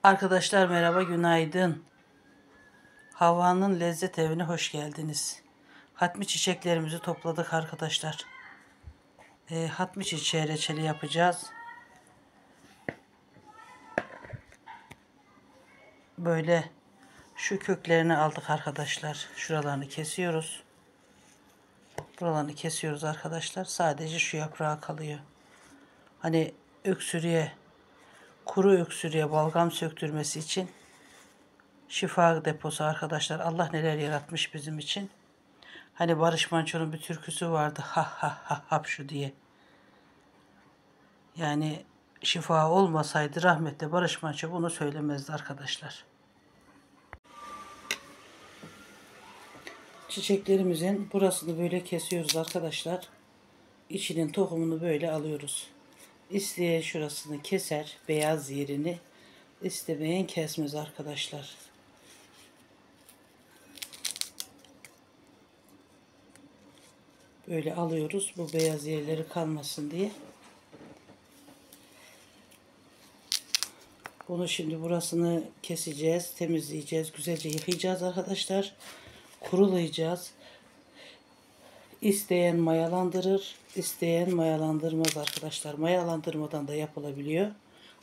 Arkadaşlar merhaba, günaydın. Havva'nın lezzet evine hoş geldiniz. Hatmi çiçeklerimizi topladık arkadaşlar. Hatmi çiçeği reçeli yapacağız. Böyle şu köklerini aldık arkadaşlar. Şuralarını kesiyoruz. Buralarını kesiyoruz arkadaşlar. Sadece şu yaprağı kalıyor. Hani öksürüğe, kuru öksürüğe balgam söktürmesi için şifa deposu arkadaşlar. Allah neler yaratmış bizim için. Hani Barış Manço'nun bir türküsü vardı. Ha ha ha hapşu diye. Yani şifa olmasaydı rahmetli Barış Manço bunu söylemezdi arkadaşlar. Çiçeklerimizin burasını böyle kesiyoruz arkadaşlar. İçinin tohumunu böyle alıyoruz. İsteyen şurasını keser, beyaz yerini. İstemeyen kesmez arkadaşlar. Böyle alıyoruz bu beyaz yerleri kalmasın diye. Bunu şimdi burasını keseceğiz, temizleyeceğiz, güzelce yıkayacağız arkadaşlar. Kurulayacağız. İsteyen mayalandırır, isteyen mayalandırmaz arkadaşlar. Mayalandırmadan da yapılabiliyor.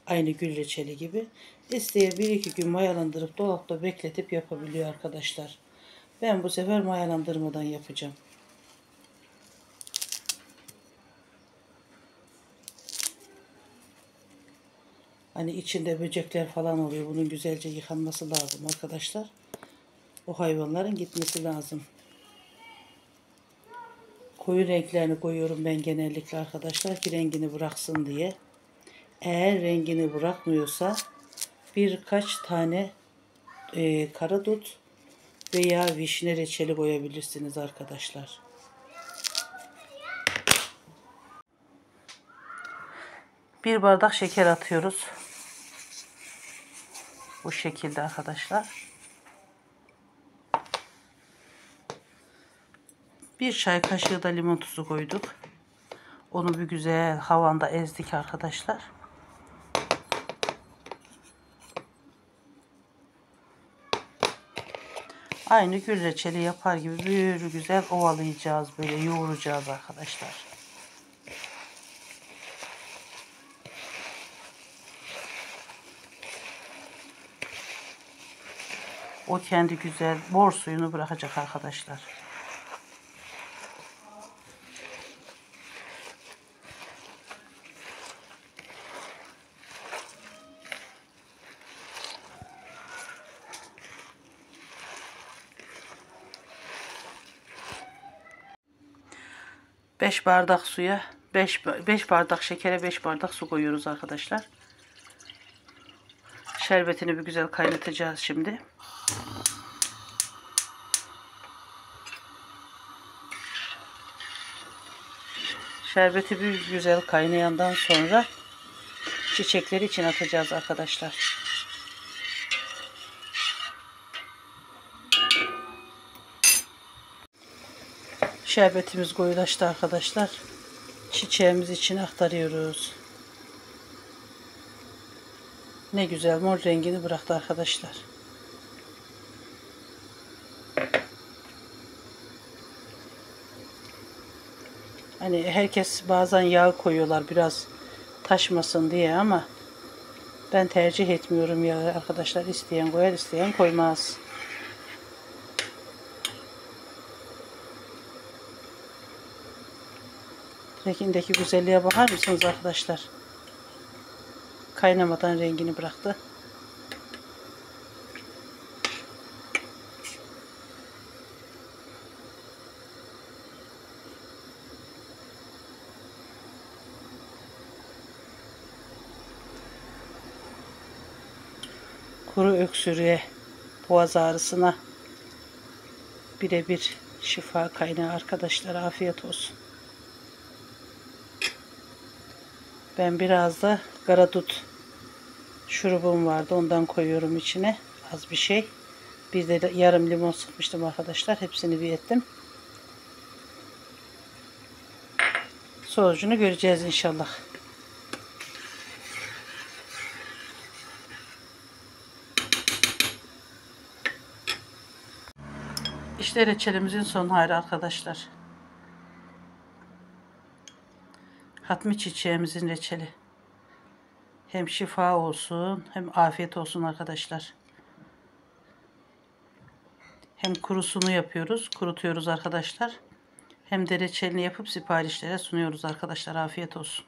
Aynı gül reçeli gibi. İsteyen 1-2 gün mayalandırıp dolapta bekletip yapabiliyor arkadaşlar. Ben bu sefer mayalandırmadan yapacağım. Hani içinde böcekler falan oluyor. Bunun güzelce yıkanması lazım arkadaşlar. O hayvanların gitmesi lazım. Koyu renklerini koyuyorum ben genellikle arkadaşlar ki rengini bıraksın diye. Eğer rengini bırakmıyorsa birkaç tane karadut veya vişne reçeli koyabilirsiniz arkadaşlar. Bir bardak şeker atıyoruz. Bu şekilde arkadaşlar. Bir çay kaşığı da limon tuzu koyduk. Onu bir güzel havanda ezdik arkadaşlar. Aynı gül reçeli yapar gibi bir güzel ovalayacağız, böyle yoğuracağız arkadaşlar. O kendi güzel bor suyunu bırakacak arkadaşlar. Beş bardak suya 5 bardak şekere 5 bardak su koyuyoruz arkadaşlar. Şerbetini bir güzel kaynatacağız şimdi. Şerbeti bir güzel kaynayandan sonra çiçekleri için atacağız arkadaşlar. Şerbetimiz koyulaştı arkadaşlar. Çiçeğimiz için aktarıyoruz. Ne güzel mor rengini bıraktı arkadaşlar. Hani herkes bazen yağ koyuyorlar biraz taşmasın diye ama ben tercih etmiyorum yağı arkadaşlar. İsteyen koyar, isteyen koymaz. Rengindeki güzelliğe bakar mısınız arkadaşlar? Kaynamadan rengini bıraktı. Kuru öksürüğe, boğaz ağrısına birebir şifa kaynağı arkadaşlar. Afiyet olsun. Ben biraz da karadut şurubum vardı. Ondan koyuyorum içine. Az bir şey. Bir de yarım limon sıkmıştım arkadaşlar. Hepsini bir ettim. Sonucunu göreceğiz inşallah. İşte reçelimizin son hali arkadaşlar. Hatmi çiçeğimizin reçeli. Hem şifa olsun hem afiyet olsun arkadaşlar. Hem kurusunu yapıyoruz, kurutuyoruz arkadaşlar. Hem de reçelini yapıp siparişlere sunuyoruz arkadaşlar. Afiyet olsun.